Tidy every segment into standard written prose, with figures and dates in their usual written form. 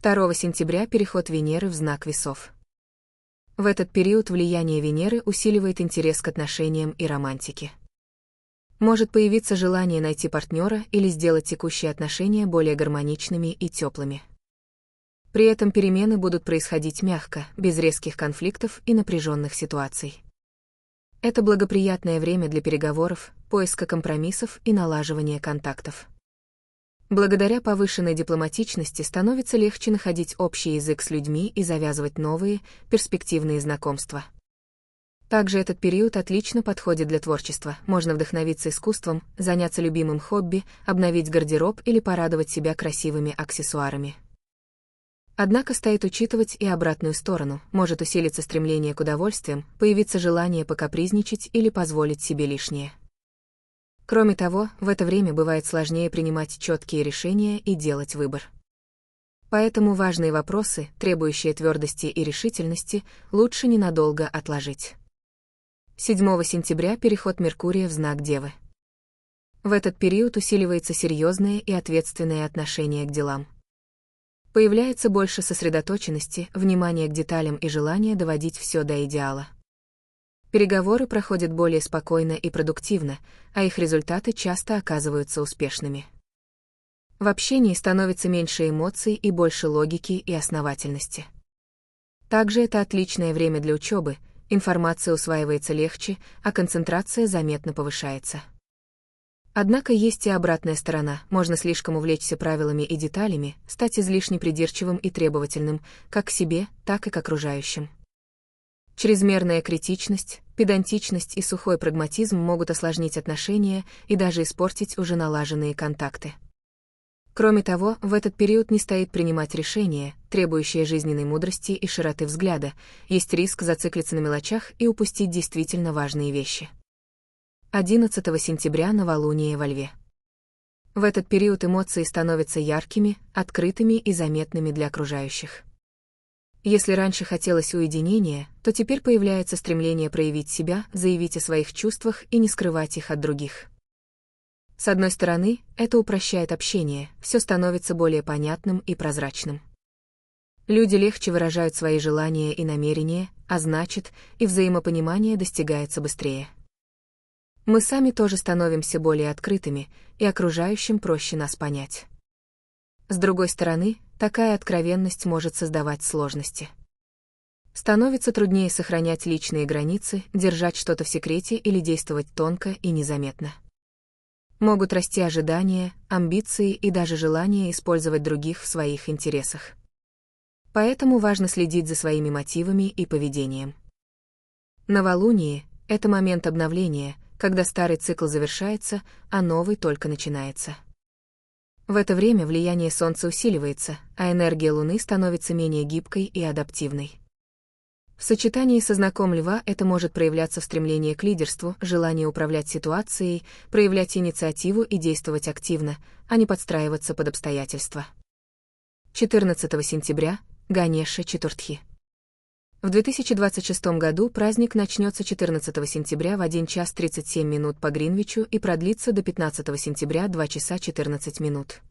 2 сентября переход Венеры в знак Весов. В этот период влияние Венеры усиливает интерес к отношениям и романтике. Может появиться желание найти партнера или сделать текущие отношения более гармоничными и теплыми. При этом перемены будут происходить мягко, без резких конфликтов и напряженных ситуаций. Это благоприятное время для переговоров, поиска компромиссов и налаживания контактов. Благодаря повышенной дипломатичности становится легче находить общий язык с людьми и завязывать новые, перспективные знакомства. Также этот период отлично подходит для творчества, можно вдохновиться искусством, заняться любимым хобби, обновить гардероб или порадовать себя красивыми аксессуарами. Однако стоит учитывать и обратную сторону, может усилиться стремление к удовольствиям, появиться желание покапризничать или позволить себе лишнее. Кроме того, в это время бывает сложнее принимать четкие решения и делать выбор. Поэтому важные вопросы, требующие твердости и решительности, лучше ненадолго отложить. 7 сентября переход Меркурия в знак Девы. В этот период усиливается серьезное и ответственное отношение к делам. Появляется больше сосредоточенности, внимания к деталям и желания доводить все до идеала. Переговоры проходят более спокойно и продуктивно, а их результаты часто оказываются успешными. В общении становится меньше эмоций и больше логики и основательности. Также это отличное время для учебы, информация усваивается легче, а концентрация заметно повышается. Однако есть и обратная сторона, можно слишком увлечься правилами и деталями, стать излишне придирчивым и требовательным, как к себе, так и к окружающим. Чрезмерная критичность, педантичность и сухой прагматизм могут осложнить отношения и даже испортить уже налаженные контакты. Кроме того, в этот период не стоит принимать решения, требующие жизненной мудрости и широты взгляда, есть риск зациклиться на мелочах и упустить действительно важные вещи. 11 сентября новолуние во Льве. В этот период эмоции становятся яркими, открытыми и заметными для окружающих. Если раньше хотелось уединения, то теперь появляется стремление проявить себя, заявить о своих чувствах и не скрывать их от других. С одной стороны, это упрощает общение, все становится более понятным и прозрачным. Люди легче выражают свои желания и намерения, а значит, и взаимопонимание достигается быстрее. Мы сами тоже становимся более открытыми, и окружающим проще нас понять. С другой стороны, такая откровенность может создавать сложности. Становится труднее сохранять личные границы, держать что-то в секрете или действовать тонко и незаметно. Могут расти ожидания, амбиции и даже желание использовать других в своих интересах. Поэтому важно следить за своими мотивами и поведением. Новолуние — это момент обновления, когда старый цикл завершается, а новый только начинается. В это время влияние Солнца усиливается, а энергия Луны становится менее гибкой и адаптивной. В сочетании со знаком Льва это может проявляться в стремлении к лидерству, желании управлять ситуацией, проявлять инициативу и действовать активно, а не подстраиваться под обстоятельства. 14 сентября – Ганеша Четуртхи. В 2026 году праздник начнется 14 сентября в 1 час 37 минут по Гринвичу и продлится до 15 сентября 2 часа 14 минут.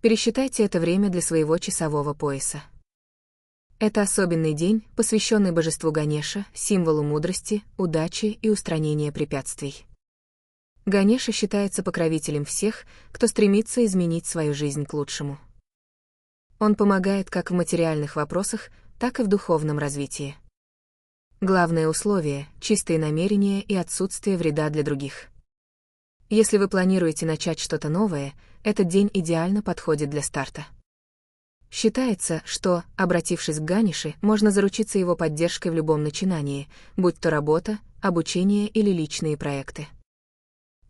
Пересчитайте это время для своего часового пояса. Это особенный день, посвященный божеству Ганеша, символу мудрости, удачи и устранения препятствий. Ганеша считается покровителем всех, кто стремится изменить свою жизнь к лучшему. Он помогает как в материальных вопросах, так и в духовном развитии. Главное условие – чистые намерения и отсутствие вреда для других. Если вы планируете начать что-то новое, этот день идеально подходит для старта. Считается, что, обратившись к Ганеше, можно заручиться его поддержкой в любом начинании, будь то работа, обучение или личные проекты.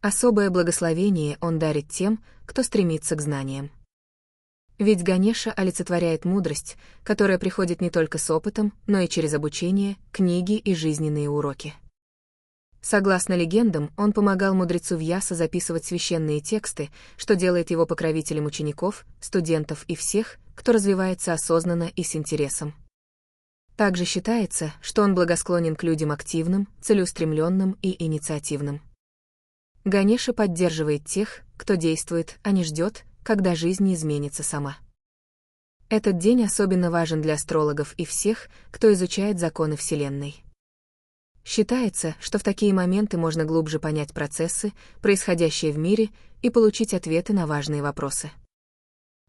Особое благословение он дарит тем, кто стремится к знаниям. Ведь Ганеша олицетворяет мудрость, которая приходит не только с опытом, но и через обучение, книги и жизненные уроки. Согласно легендам, он помогал мудрецу Вьяса записывать священные тексты, что делает его покровителем учеников, студентов и всех, кто развивается осознанно и с интересом. Также считается, что он благосклонен к людям активным, целеустремленным и инициативным. Ганеша поддерживает тех, кто действует, а не ждет, когда жизнь изменится сама. Этот день особенно важен для астрологов и всех, кто изучает законы Вселенной. Считается, что в такие моменты можно глубже понять процессы, происходящие в мире, и получить ответы на важные вопросы.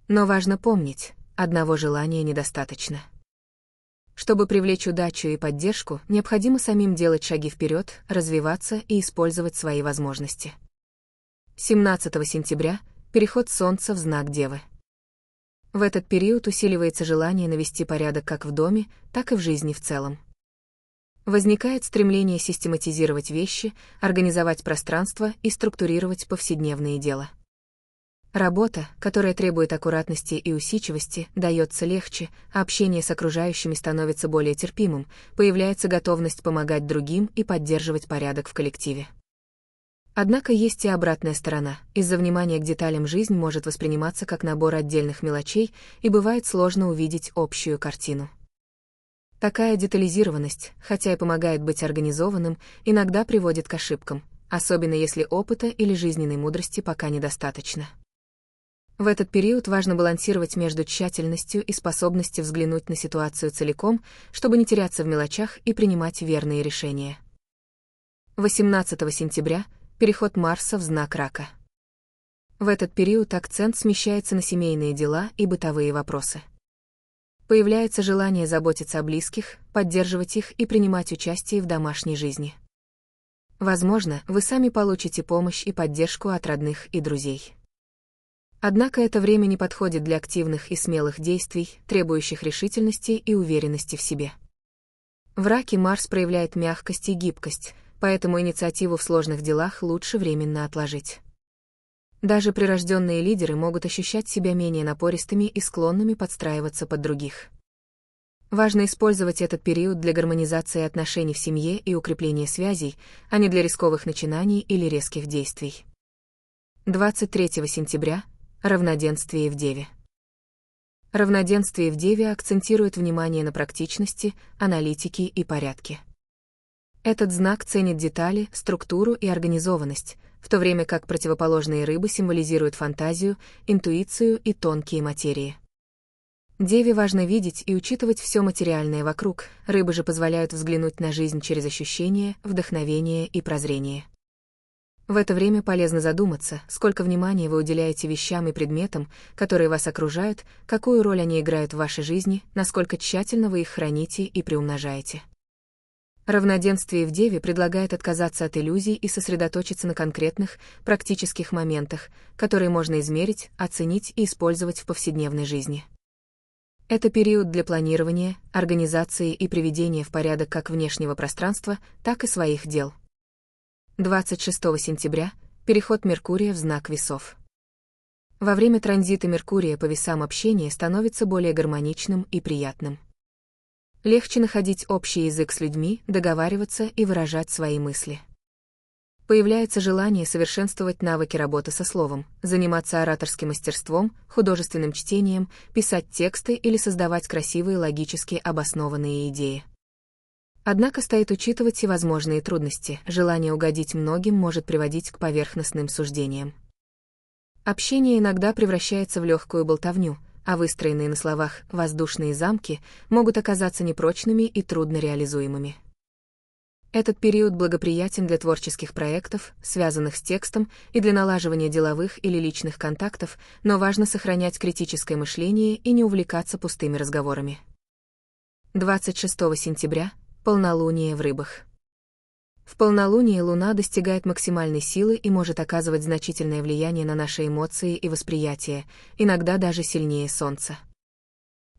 Но важно помнить, одного желания недостаточно. Чтобы привлечь удачу и поддержку, необходимо самим делать шаги вперед, развиваться и использовать свои возможности. 17 сентября – переход Солнца в знак Девы. В этот период усиливается желание навести порядок как в доме, так и в жизни в целом. Возникает стремление систематизировать вещи, организовать пространство и структурировать повседневные дела. Работа, которая требует аккуратности и усидчивости, дается легче, а общение с окружающими становится более терпимым, появляется готовность помогать другим и поддерживать порядок в коллективе. Однако есть и обратная сторона. Из-за внимания к деталям жизнь может восприниматься как набор отдельных мелочей, и бывает сложно увидеть общую картину. Такая детализированность, хотя и помогает быть организованным, иногда приводит к ошибкам, особенно если опыта или жизненной мудрости пока недостаточно. В этот период важно балансировать между тщательностью и способностью взглянуть на ситуацию целиком, чтобы не теряться в мелочах и принимать верные решения. 18 сентября – переход Марса в знак Рака. В этот период акцент смещается на семейные дела и бытовые вопросы. Появляется желание заботиться о близких, поддерживать их и принимать участие в домашней жизни. Возможно, вы сами получите помощь и поддержку от родных и друзей. Однако это время не подходит для активных и смелых действий, требующих решительности и уверенности в себе. В Раке Марс проявляет мягкость и гибкость, поэтому инициативу в сложных делах лучше временно отложить. Даже прирожденные лидеры могут ощущать себя менее напористыми и склонными подстраиваться под других. Важно использовать этот период для гармонизации отношений в семье и укрепления связей, а не для рисковых начинаний или резких действий. 23 сентября – равноденствие в Деве. Равноденствие в Деве акцентирует внимание на практичности, аналитике и порядке. Этот знак ценит детали, структуру и организованность, в то время как противоположные рыбы символизируют фантазию, интуицию и тонкие материи. Деве важно видеть и учитывать все материальное вокруг, рыбы же позволяют взглянуть на жизнь через ощущения, вдохновение и прозрение. В это время полезно задуматься, сколько внимания вы уделяете вещам и предметам, которые вас окружают, какую роль они играют в вашей жизни, насколько тщательно вы их храните и приумножаете. Равноденствие в Деве предлагает отказаться от иллюзий и сосредоточиться на конкретных, практических моментах, которые можно измерить, оценить и использовать в повседневной жизни. Это период для планирования, организации и приведения в порядок как внешнего пространства, так и своих дел. 26 сентября – переход Меркурия в знак Весов. Во время транзита Меркурия по весам общение становится более гармоничным и приятным. Легче находить общий язык с людьми, договариваться и выражать свои мысли. Появляется желание совершенствовать навыки работы со словом, заниматься ораторским мастерством, художественным чтением, писать тексты или создавать красивые логически обоснованные идеи. Однако стоит учитывать и возможные трудности, желание угодить многим может приводить к поверхностным суждениям. Общение иногда превращается в легкую болтовню, а выстроенные на словах воздушные замки могут оказаться непрочными и трудно реализуемыми. Этот период благоприятен для творческих проектов, связанных с текстом, и для налаживания деловых или личных контактов, но важно сохранять критическое мышление и не увлекаться пустыми разговорами. 26 сентября – полнолуние в Рыбах. В полнолуние Луна достигает максимальной силы и может оказывать значительное влияние на наши эмоции и восприятие, иногда даже сильнее Солнца.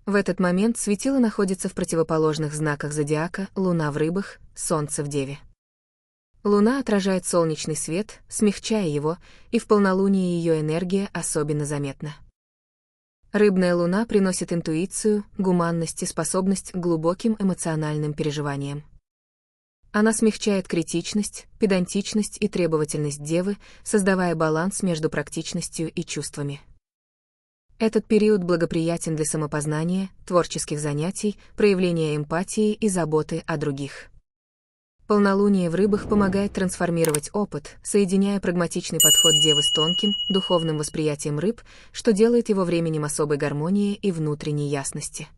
В этот момент светило находится в противоположных знаках зодиака: Луна в Рыбах, Солнце в Деве. Луна отражает солнечный свет, смягчая его, и в полнолуние ее энергия особенно заметна. Рыбная Луна приносит интуицию, гуманность и способность к глубоким эмоциональным переживаниям. Она смягчает критичность, педантичность и требовательность Девы, создавая баланс между практичностью и чувствами. Этот период благоприятен для самопознания, творческих занятий, проявления эмпатии и заботы о других. Полнолуние в рыбах помогает трансформировать опыт, соединяя прагматичный подход Девы с тонким, духовным восприятием рыб, что делает его временем особой гармонии и внутренней ясности.